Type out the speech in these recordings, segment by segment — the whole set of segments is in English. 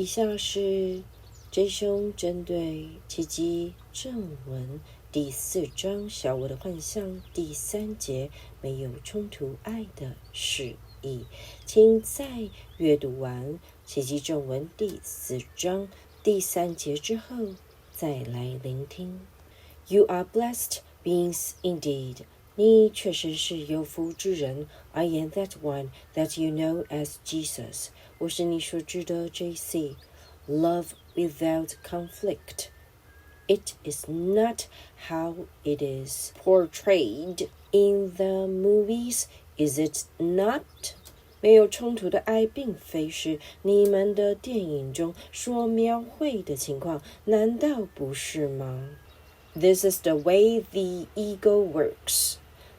以下是 J 兄针对奇迹正文第4章小我的幻象第3节没有冲突爱的释义，请在阅读完奇迹正文第4章第3节之后再来聆听。 You are blessed beings indeed， 你确实是有福之人。 I am that one that you know as Jesus， 我是你所知的 JC。 Love without conflict. It is not how it is portrayed in the movies, is it not? 没有冲突的爱并非是你们的电影中所描绘的情况，难道不是吗？ This is the way the ego works.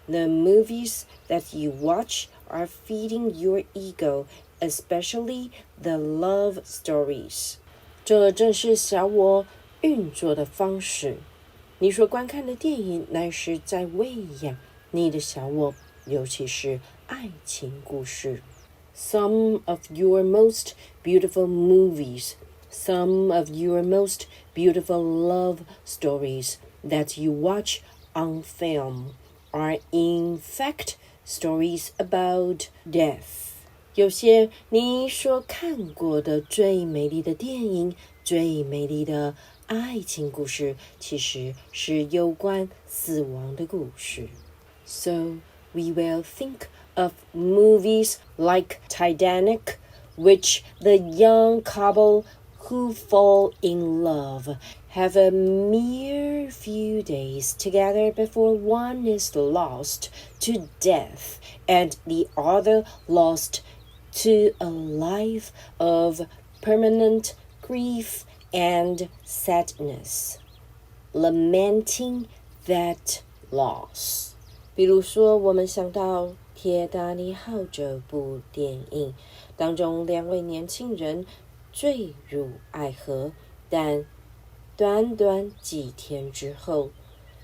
The movies that you watch are feeding your ego, especially the love stories. 这正是小我运作的方式。你所观看的电影乃是在喂养你的小我，尤其是爱情故事。Some of your most beautiful movies, some of your most beautiful love stories that you watch on film are in fact stories about death. 有些你所看过的最美丽的电影，最美丽的爱情故事，其实是有关死亡的故事。So we will think of movies like Titanic, which the young couple who fall in love have a mere few days together before one is lost to death and the other lost to a life of permanent grief and sadness, lamenting that loss. 比如说，我们想到铁达尼号这部电影当中，2位年轻人坠入爱河，但短短几天之后，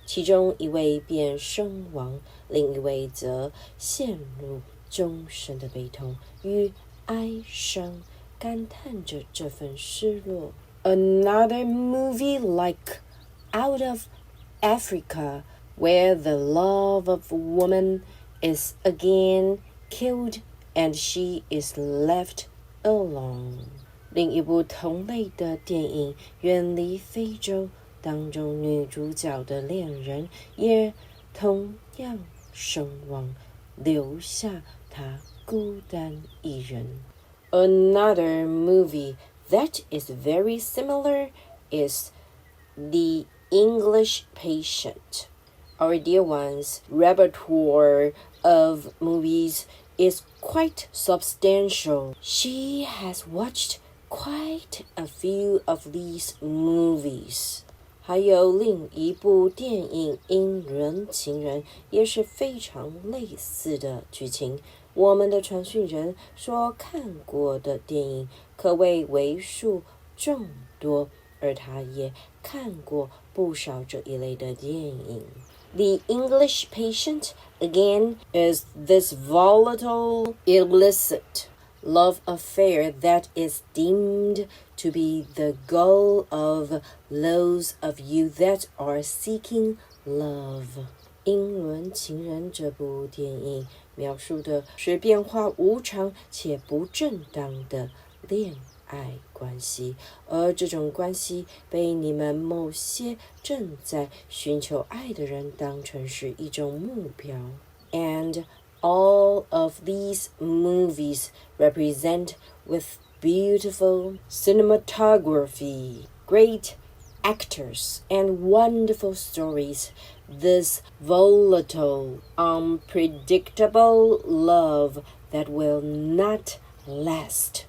其中一位便身亡，另一位则陷入终生的悲痛与哀伤，感叹着这份失落。Another movie like Out of Africa, where the love of a woman is again killed and she is left alone. 另一部同类的电影《远离非洲》当中女主角的恋人也同样身亡，留下她孤单一人。Another movie that is very similar is The English Patient. Our dear one's repertoire of movies is quite substantial. She has watched quite a few of these movies. 还有另一部电影《英伦情人》也是非常类似的剧情。我们的传讯人所看过的电影可谓为数众多，而他也看过不少这一类的电影。The English Patient, again, is this volatile, illicit love affair that is deemed to be the goal of those of you that are seeking love. 英伦情人这部电影描述的是变化无常且不正当的恋爱关系，而这种关系被你们某些正在寻求爱的人当成是一种目标。And all of these movies represent with beautiful cinematography, great actors, and wonderful stories this volatile, unpredictable love that will not last.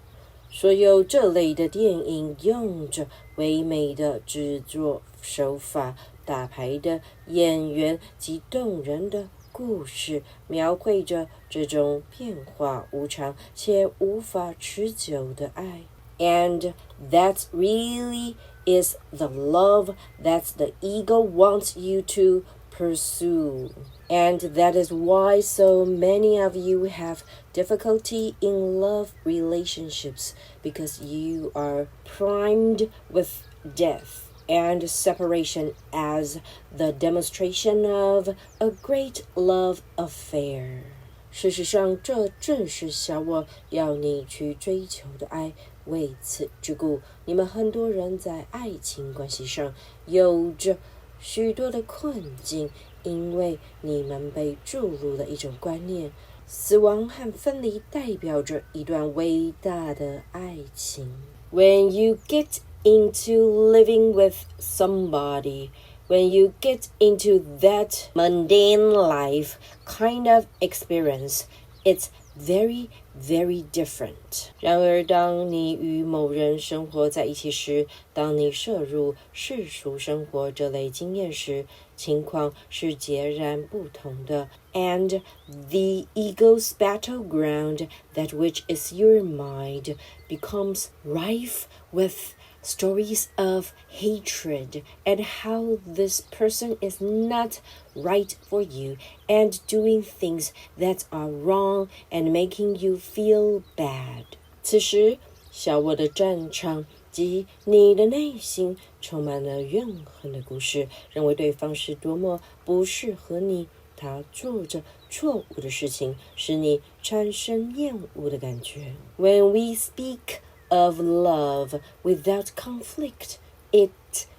所有这类的电影用着唯美的制作手法、大牌的演员及动人的故事，描绘着这种变化无常且无法持久的爱。And that really is the love that the ego wants you to pursue. And that is why so many of you have difficulty in love relationships, because you are primed with death and separation as the demonstration of a great love affair. 事实上，这正是小我要你去追求的爱。为此之故，你们很多人在爱情关系上有着许多的困境，因为你们被注入了一种观念：死亡和分离代表着一段伟大的爱情。When you get into living with somebody, when you get into that mundane life kind of experience, it's very, very different. 然而，当你与某人生活在一起时，当你摄入世俗生活这类经验时，情况是截然不同的。And the ego's battleground, that which is your mind, becomes rife with stories of hatred and how this person is not right for you and doing things that are wrong and making you feel bad. 此时，小我的战场及你的内心充满了怨恨的故事，认为对方是多么不适合你，他做着错误的事情，使你产生厌恶的感觉。When we speak of love without conflict, it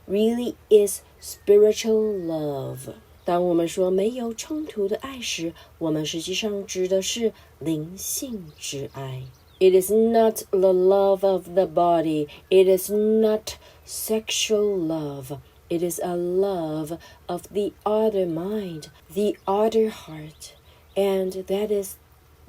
really is spiritual love. 当我们说没有冲突的爱时，我们实际上指的是灵性之爱。It is not the love of the body. It is not sexual love. It is a love of the other mind, the other heart, and that is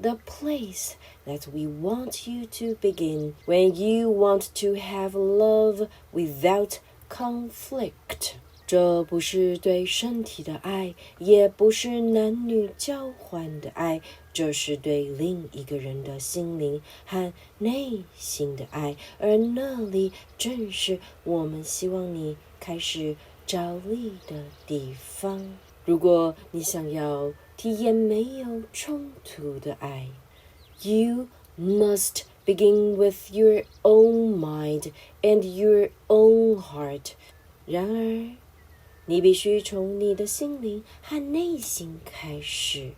the place that we want you to begin when you want to have love without conflict. 这不是对身体的爱，也不是男女交换的爱，这是对另一个人的心灵和内心的爱，而那里正是我们希望你开始着力的地方。如果你想要体验没有冲突的爱， You must begin with your own mind and your own heart. 然而，你必须从你的心灵和内心开始。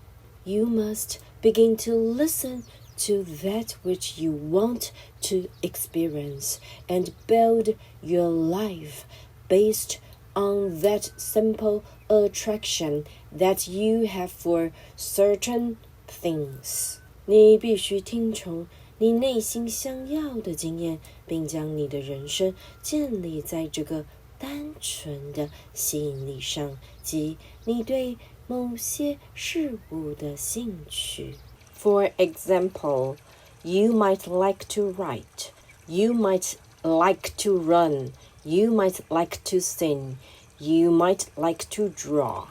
You must begin to listen to that which you want to experience and build your life based on that simple attraction that you have for certain things. 你必须听从你内心想要的经验，并将你的人生建立在这个单纯的吸引力上，即你对某些事物的兴趣。For example, you might like to write, you might like to run, you might like to sing, you might like to draw.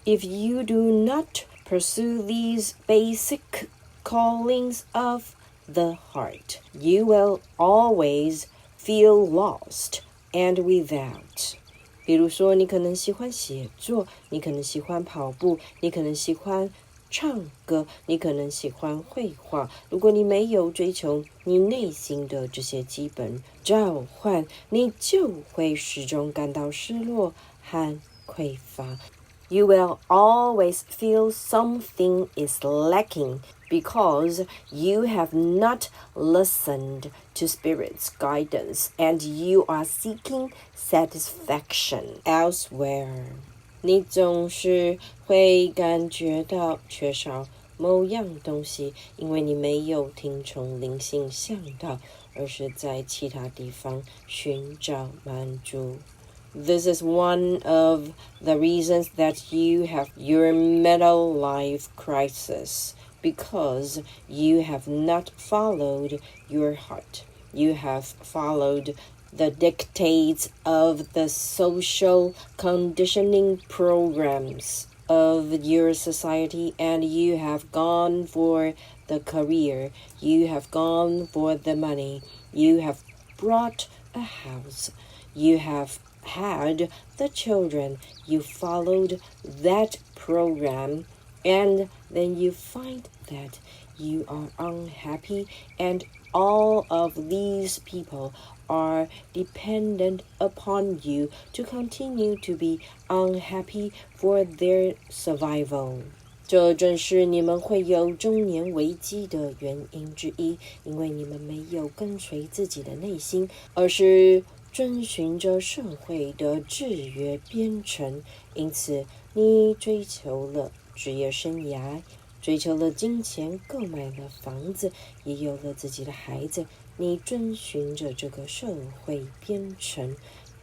If you do not pursue these basic callings of the heart, you will always feel lost and without. 比如说，你可能喜欢写作，你可能喜欢跑步，你可能喜欢唱歌，你可能喜欢绘画。如果你没有追求你内心的这些基本召唤，你就会始终感到失落和匮乏。You will always feel something is lacking because you have not listened to Spirit's guidance and you are seeking satisfaction elsewhere. 你总是会感觉到缺少某样东西，因为你没有听从灵性向导，而是在其他地方寻找满足。This is one of the reasons that you have your middle life crisis, because you have not followed your heart. You have followed the dictates of the social conditioning programs of your society, and you have gone for the career, you have gone for the money, you have bought a house, you have had the children, you followed that program, and then you find that you are unhappy, and all of these people are dependent upon you to continue to be unhappy for their survival. 这正是你们会有中年危机的原因之一，因为你们没有跟随自己的内心，而是遵循着社会的制约编程。因此，你追求了职业生涯，追求了金钱，购买了房子，也有了自己的孩子。你遵循着这个社会编程，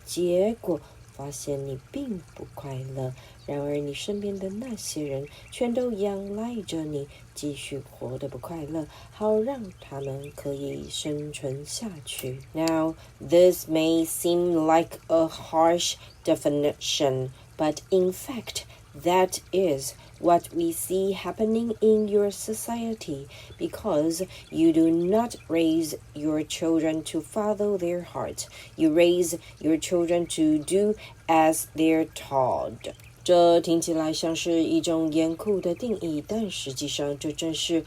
结果发现你并不快乐，然而你身边的那些人全都仰赖着你继续活得不快乐，好让他们可以生存下去。Now, this may seem like a harsh definition, but in fact, that is what we see happening in your society, because you do not raise your children to follow their heart. You raise your children to do as they're taught. 这听起来像是一种严酷的定义，但实际上这正是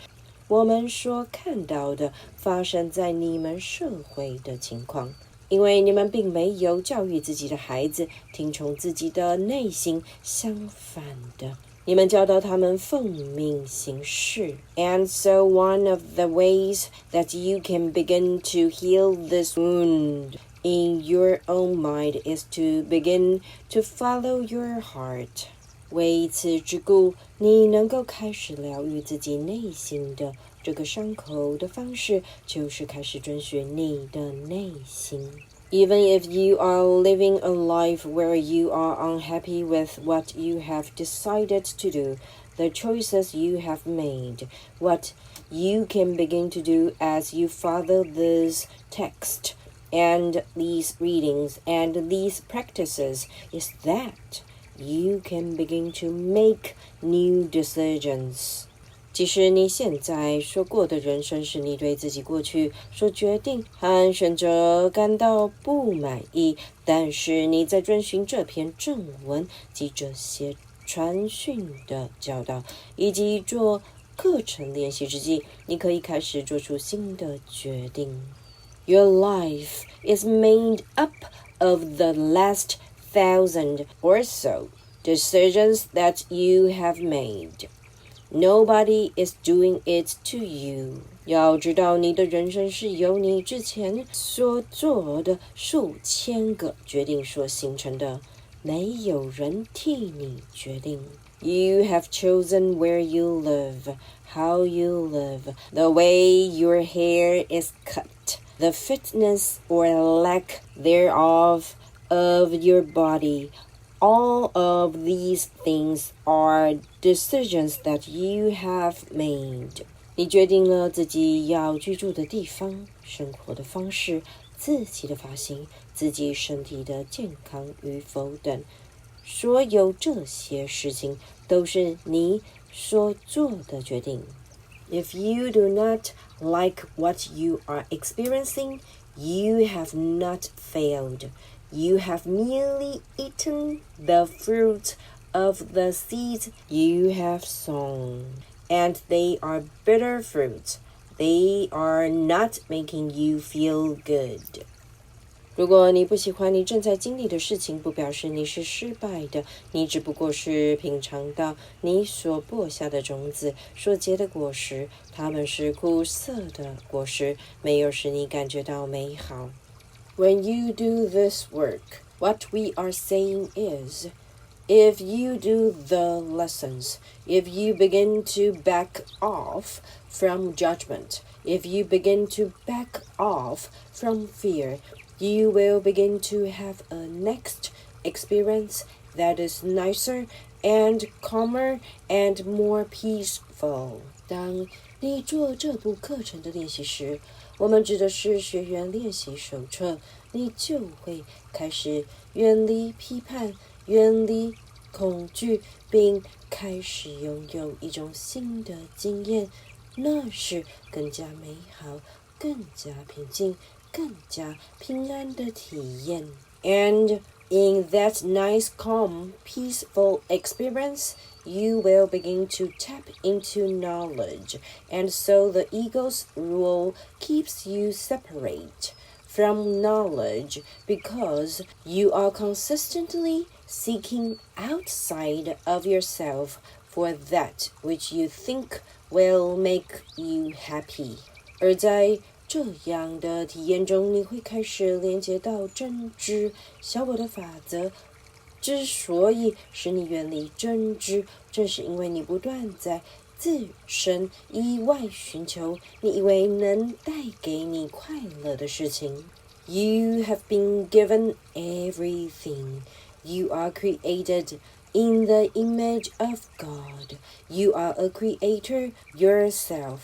我们所看到的发生在你们社会的情况。因为你们并没有教育自己的孩子听从自己的内心，相反的，你们教导他们奉命行事。And so one of the ways that you can begin to heal this wound in your own mind is to begin to follow your heart. 为此之故，你能够开始疗愈自己内心的这个伤口的方式，就是开始遵循你的内心。Even if you are living a life where you are unhappy with what you have decided to do, the choices you have made, what you can begin to do as you follow this text and these readings and these practices is that you can begin to make new decisions. 即使你现在所过的人生是你对自己过去所决定和选择感到不满意，但是你在遵循这篇正文及这些传讯的教导以及做课程练习之际，你可以开始做出新的决定。Your life is made up of the last 1,000 or so decisions that you have made.Nobody is doing it to you. 要知道你的人生是由你之前所做的数千个决定所形成的，没有人替你决定。You have chosen where you live, how you live, the way your hair is cut, the fitness or lack thereof of your body.All of these things are decisions that you have made. 你决定了自己要居住的地方、生活的方式、自己的发型、自己身体的健康与否等。所有这些事情都是你所做的决定。If you do not like what you are experiencing, you have not failed.You have merely eaten the fruit of the seeds you have sown, and they are bitter fruits. They are not making you feel good. 如果你不喜欢你正在经历的事情，不表示你是失败的，你只不过是品尝到你所播下的种子所结的果实，它们是苦涩的果实，没有使你感觉到美好。When you do this work, what we are saying is, if you do the lessons, if you begin to back off from judgment, if you begin to back off from fear, you will begin to have a next experience that is nicer and calmer and more peaceful. 当你做这部课程的练习时，我们指的是学员练习手册，你就会开始远离批判，远离恐惧，并开始拥有一种新的经验，那是更加美好、更加平静、更加平安的体验。And In that nice, calm, peaceful experience, you will begin to tap into knowledge, and so the ego's rule keeps you separate from knowledge because you are consistently seeking outside of yourself for that which you think will make you happy. 而在这样的体验中，你会开始连接到真知小我的法则。之所以使你远离真知，正是因为你不断在自身以外寻求你以为能带给你快乐的事情。You have been given everything. You are created in the image of God. You are a creator yourself.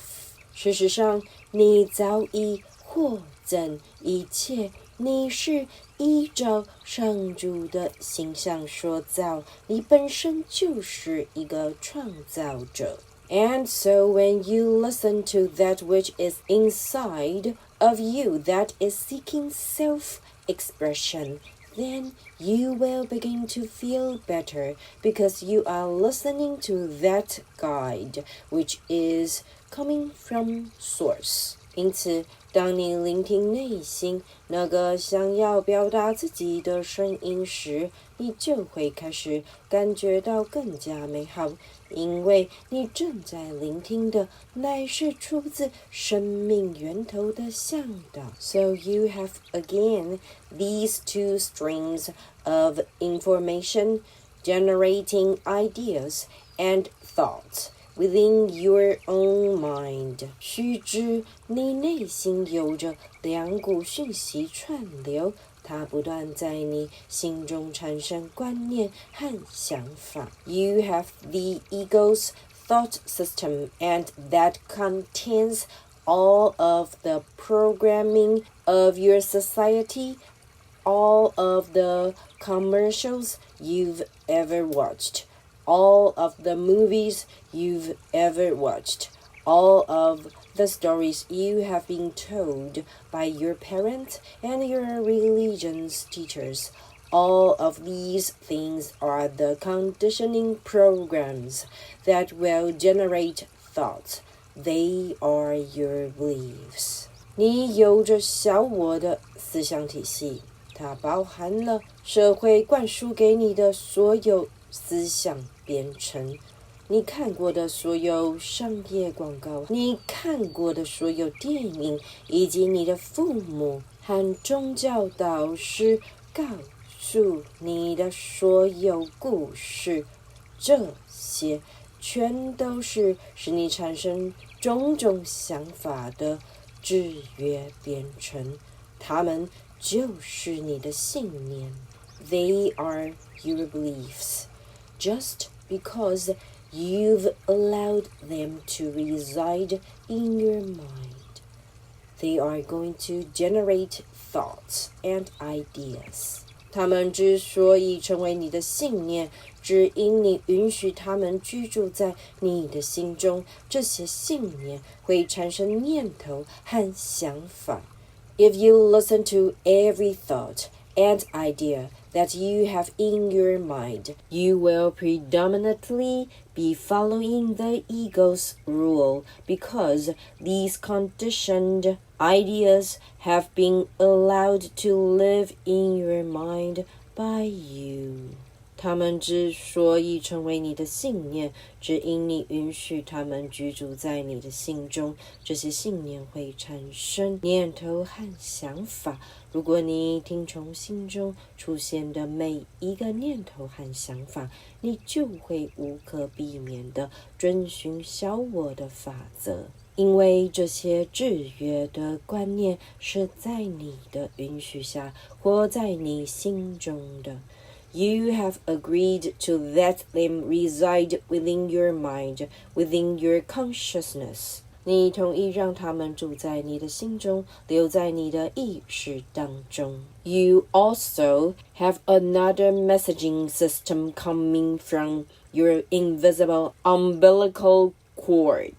事实上，你早已获赠一切。你是依照上主的形象所造，你本身就是一个创造者。And so when you listen to that which is inside of you that is seeking self-expression, then you will begin to feel better because you are listening to that guide which is coming from source. 因此，当你聆听内心那个想要表达自己的声音时，你就会开始感觉到更加美好，因为你正在聆听的乃是出自生命源头的向导。So you have again these two streams of information generating ideas and thoughts.Within your own mind， 须知你内心有着两股讯息串流，它不断在你心中产生观念和想法。You have the ego's thought system, and that contains all of the programming of your society, all of the commercials you've ever watched.All of the movies you've ever watched, all of the stories you have been told by your parents and your religion's teachers, all of these things are the conditioning programs that will generate thoughts. They are your beliefs. 你有着小我的思想体系，它包含了社会灌输给你的所有思想编程，你看过的所有商业广告，你看过的所有电影，以及你的父母和宗教导师告诉你的所有故事，这些全都是使你产生种种想法的制约编程，它们就是你的信念。They are your beliefs.Just because you've allowed them to reside in your mind, they are going to generate thoughts and ideas. 它们之所以成为你的信念，只因你允许它们居住在你的心中。这些信念会产生念头和想法。If you listen to every thought and idea that you have in your mind, you will predominantly be following the ego's rule because these conditioned ideas have been allowed to live in your mind by you. 它们之所以成为你的信念，只因你允许它们居住在你的心中。这些信念会产生念头和想法。如果你听从心中出现的每一个念头和想法，你就会无可避免地遵循小我的法则。因为这些制约的观念是在你的允许下活在你心中的。You have agreed to let them reside within your mind, within your consciousness. 你同意让他们住在你的心中，留在你的意识当中。You also have another messaging system coming from your invisible umbilical cord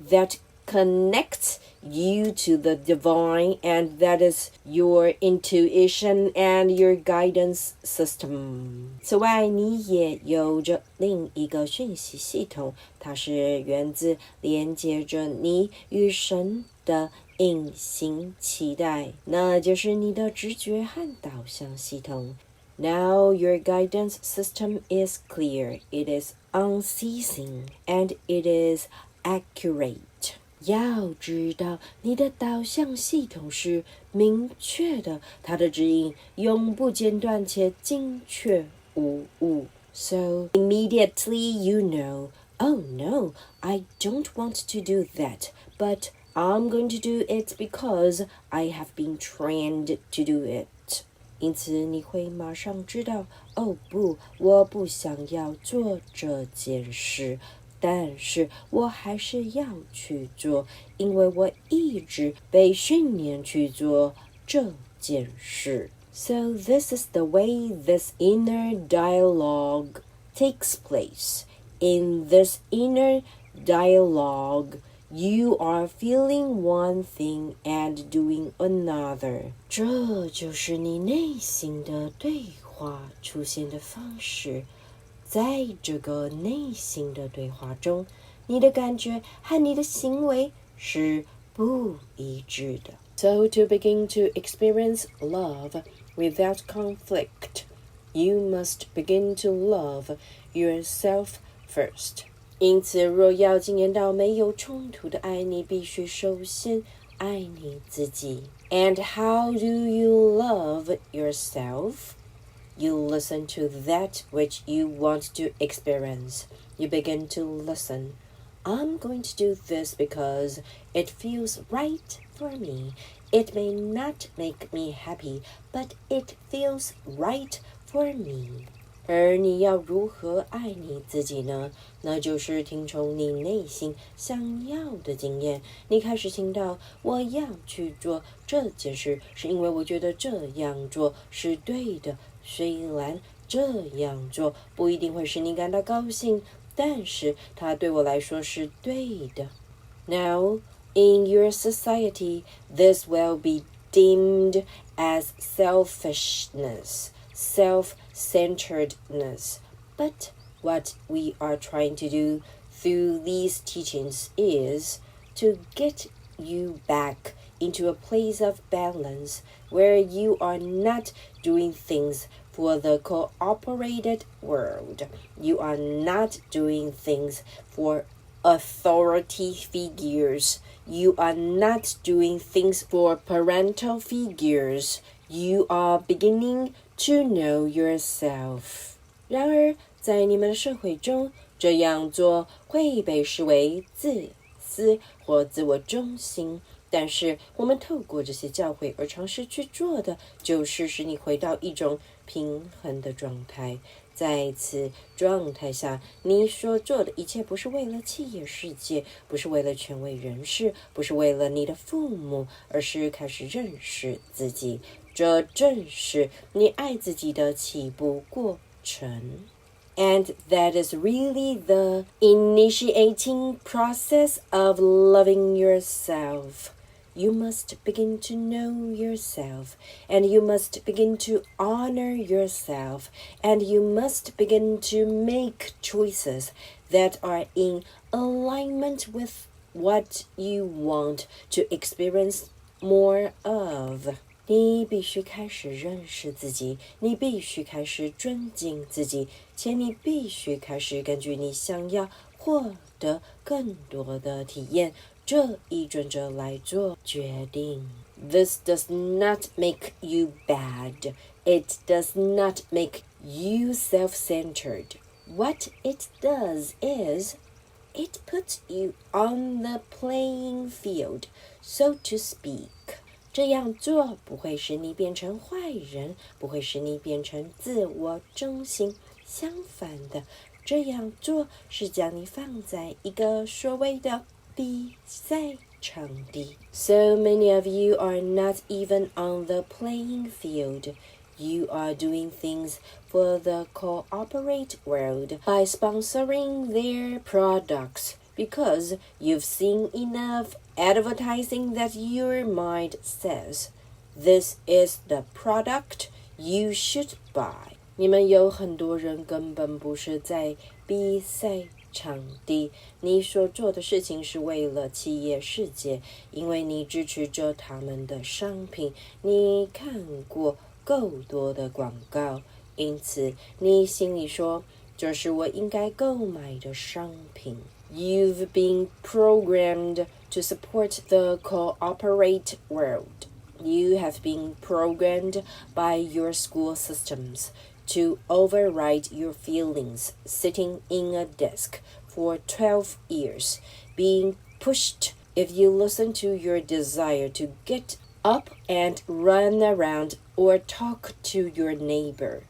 that connects you to the divine, and that is your intuition and your guidance system. 此外，你也有着另一个讯息系统，它是源自连接着你与神的隐形期待，那就是你的直觉和导向系统。Now your guidance system is clear, it is unceasing, and it is accurate. 要知道你的导向系统是明确的，它的指引永不间断且精确无误。So immediately you know, oh no, I don't want to do that, but I'm going to do it because I have been trained to do it. 因此你会马上知道，哦不，我不想要做这件事，但是我还是要去做，因为我一直被训练去做这件事。So this is the way this inner dialogue takes place. In this inner dialogue, you are feeling one thing and doing another. 这就是你内心的对话出现的方式。在这个内心的对话中，你的感觉和你的行为是不一致的。So to begin to experience love without conflict, you must begin to love yourself first. 因此，若要经验到没有冲突的爱，你必须首先爱你自己。And how do you love yourself? You listen to that which you want to experience. You begin to listen. I'm going to do this because it feels right for me. It may not make me happy, but it feels right for me. 而你要如何爱你自己呢？那就是听从你内心想要的经验。你开始听到我要去做这件事，是因为我觉得这样做是对的。虽然这样做不一定会使你感到高兴，但是它对我来说是对的。Now, in your society, this will be deemed as selfishness, self-centeredness. But what we are trying to do through these teachings is to get you back into a place of balance where you are not doing things for the cooperated world. You are not doing things for authority figures. You are not doing things for parental figures. You are beginning to know yourself. 然而，在你们的社会中，这样做会被视为自私或自我中心。但是我们透过这些教诲而尝试去做的，就是使你回到一种平衡的状态。在此状态下，你所做的一切不是为了企业世界，不是为了权威人士，不是为了你的父母，而是开始认识自己。这正是你爱自己的起步过程。And that is really the initiating process of loving yourself. You must begin to know yourself, and you must begin to honor yourself, and you must begin to make choices that are in alignment with what you want to experience more of. 你必须开始认识自己，你必须开始尊敬自己，且你必须开始根据你想要获得更多的体验这一准则来做决定。This does not make you bad. It does not make you self-centered. What it does is, it puts you on the playing field, so to speak. 这样做不会使你变成坏人，不会使你变成自我中心。相反的，这样做是将你放在一个所谓的比赛场地。So many of you are not even on the playing field. You are doing things for the corporate world by sponsoring their products. 比 because you've seen enough advertising that your mind says, this is the product you should buy. 你们有很多人根本不是在比赛场地，你所做的事情是为了企业世界，因为你支持着他们的商品，你看过够多的广告，因此你心里说，这是我应该购买的商品。You've been programmed to support the corporate world. You have been programmed by your school systems to override your feelings sitting in a desk for 12 years, being pushed if you listen to your desire to get up and run around or talk to your neighbor.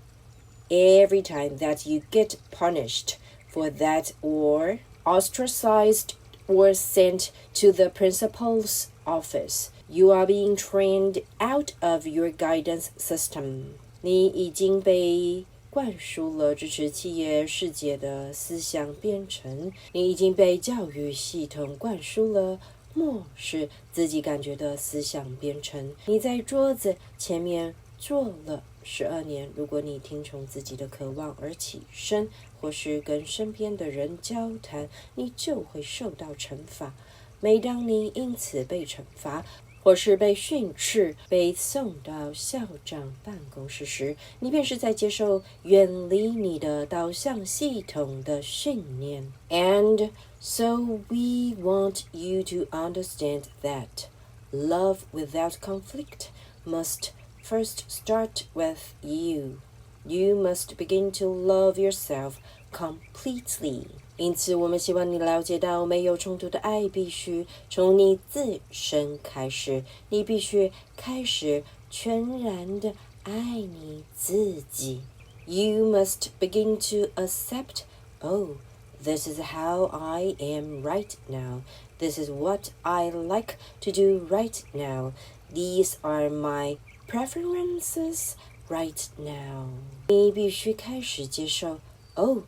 Every time that you get punished for that or ostracized or sent to the principal's office, you are being trained out of your guidance system. 你已经被灌输了支持企业世界的思想编程，你已经被教育系统灌输了漠视自己感觉的思想编程。你在桌子前面坐了12年，如果你听从自己的渴望而起身，或是跟身边的人交谈，你就会受到惩罚。每当你因此被惩罚，或是被训斥，被送到校长办公室时，你便是在接受远离你的导向系统的训练。And so we want you to understand that love without conflict must first start with you. You must begin to love yourself completely.因此我们希望你了解到，没有冲突的爱必须从你自身开始，你必须开始全然的爱你自己。You must begin to accept, oh, this is how I am right now. This is what I like to do right now. These are my preferences right now. 你必须开始接受，哦，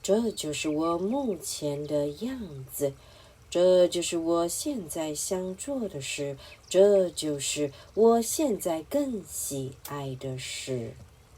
这就是我目前的样子，这就是我现在想做的事，这就是我现在更喜爱的事。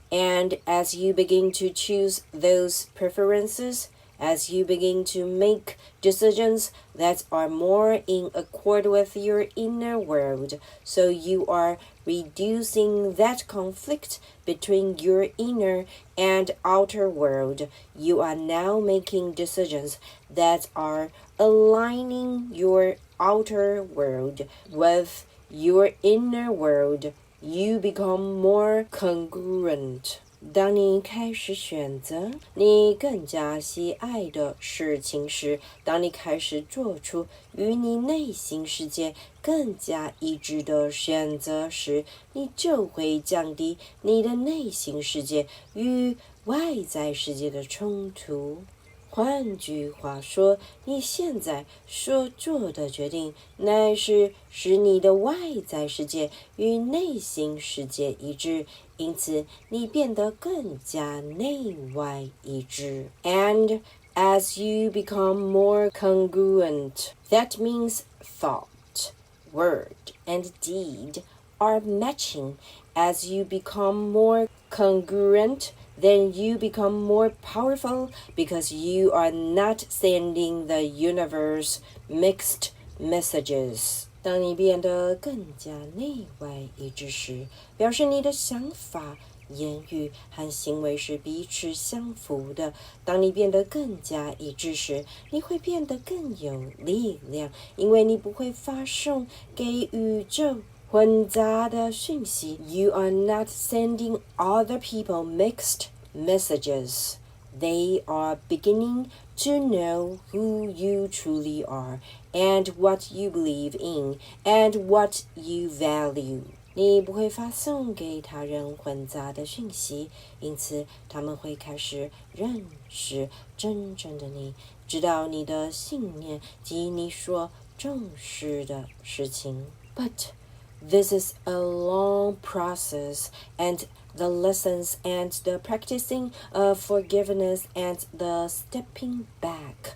And as you begin to choose those preferences, as you begin to make decisions that are more in accord with your inner world, so you are reducing that conflict between your inner and outer world. You are now making decisions that are aligning your outer world with your inner world. You become more congruent. 当你开始选择你更加喜爱的事情时，当你开始做出与你内心世界更加一致的选择时，你就会降低你的内心世界与外在世界的冲突。换句话说，你现在所做的决定乃是使你的外在世界与内心世界一致，因此你变得更加内外一致。And as you become more congruent, that means thought, word, and deed are matching. As you become more congruent, then you become more powerful because you are not sending the universe mixed messages. 当你变得更加内外一致时，表示你的想法、言语和行为是彼此相符的。当你变得更加一致时，你会变得更有力量，因为你不会发送给宇宙混杂的讯息。You are not sending other people mixed messages. They are beginning to know who you truly are and what you believe in and what you value. 你不会发送给他人混杂的讯息，因此他们会开始认识真正的你，知道你的信念及你所重视的事情。But this is a long process, and the lessons and the practicing of forgiveness and the stepping back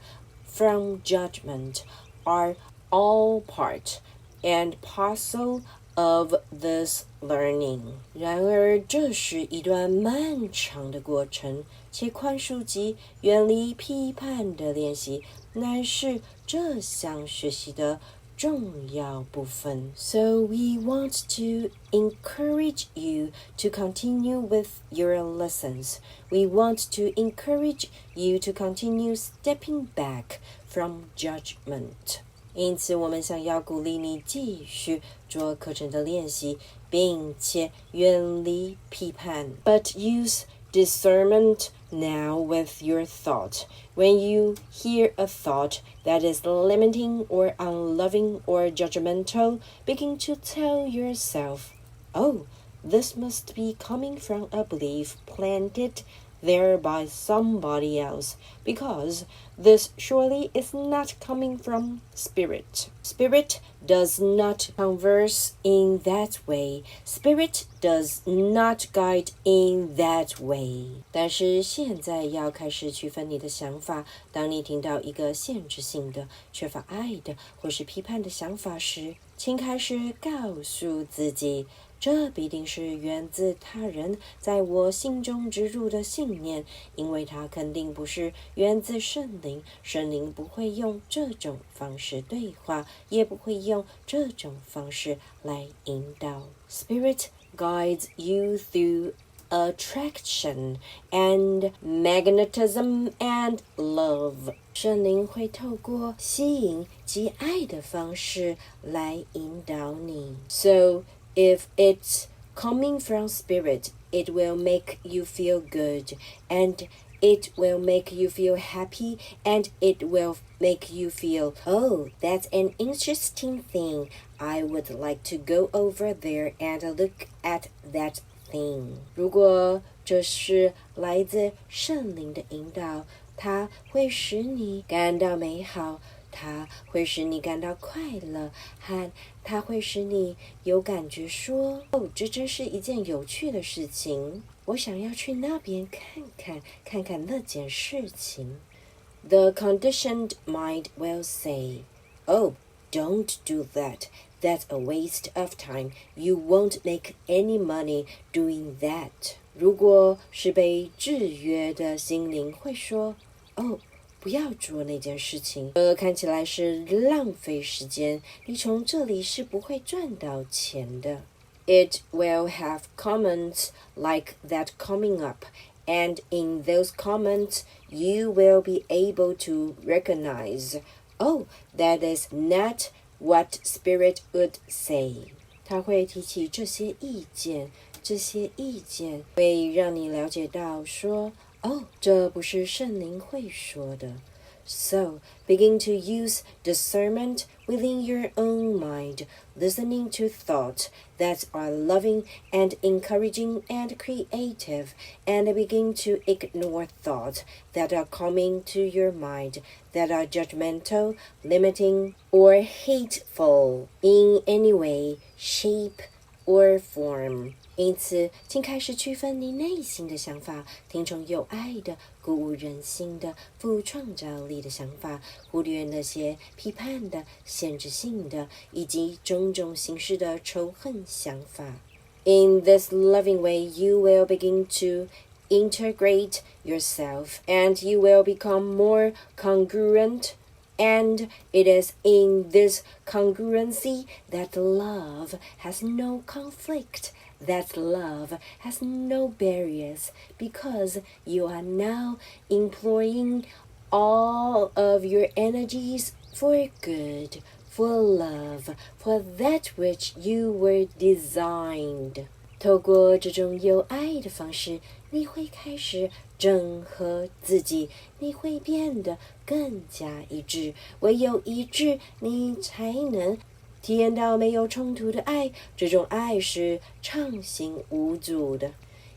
from judgment are all part and parcel of this learning. 然而，这是一段漫长的过程，且宽恕及远离批判的练习，乃是这项学习的重要部分。So we want to encourage you to continue with your lessons. We want to encourage you to continue stepping back from judgment. 因此，我们想要鼓励你继续做课程的练习，并且远离批判。But use discernment now with your thought. When you hear a thought that is limiting or unloving or judgmental, begin to tell yourself, "Oh, this must be coming from a belief planted there by somebody else, because this surely is not coming from spirit. Spirit does not converse in that way. Spirit does not guide in that way." 但是现在要开始区分你的想法。当你听到一个限制性的、缺乏爱的或是批判的想法时，请开始告诉自己，这必定是源自他人在我心中植入的信念，因为它肯定不是源自圣灵。圣灵不会用这种方式对话，也不会用这种方式来引导。Spirit guides you through attraction and magnetism and love. 圣灵会透过吸引及爱的方式来引导你。So if it's coming from spirit, it will make you feel good, and it will make you feel happy, and it will make you feel, "Oh, that's an interesting thing. I would like to go over there and look at that thing." 如果这是来自圣灵的引导，它会使你感到美好，它会使你感到快乐，和它会使你有感觉说，哦，这真是一件有趣的事情，我想要去那边看看那件事情。The conditioned mind will say, "Oh, don't do that. That's a waste of time. You won't make any money doing that." 如果是被制约的心灵会说，哦，不要做那件事情，看起来是浪费时间，你从这里是不会赚到钱的。It will have comments like that coming up, and in those comments, you will be able to recognize, "Oh, that is not what Spirit would say." 他会提起这些意见会让你了解到说，哦，这不是圣灵会说的。So, begin to use discernment within your own mind, listening to thoughts that are loving and encouraging and creative, and begin to ignore thoughts that are coming to your mind that are judgmental, limiting, or hateful in any way, shape, or form. 因此，请开始区分你内心的想法，听从有爱的、鼓舞人心的、富创造力的想法，忽略那些批判的、限制性的以及种种形式的仇恨想法。In this loving way, you will begin to integrate yourself, and you will become more congruent. And it is in this congruency that love has no conflict, that love has no barriers, because you are now employing all of your energies for good, for love, for that which you were designed. 透过这种有爱的方式，你会开始整合自己，你会变得更加一致。唯有一致，你才能体验到没有冲突的爱。这种爱是畅行无阻的，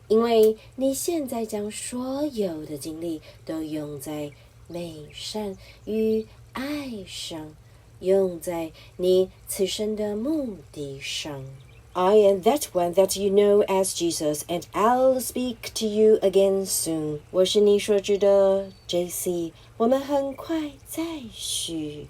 因为你现在将所有的精力都用在美善与爱上，用在你此生的目的上。I am that one that you know as Jesus, and I'll speak to you again soon. 我是你所知的 JC， 我们很快再续。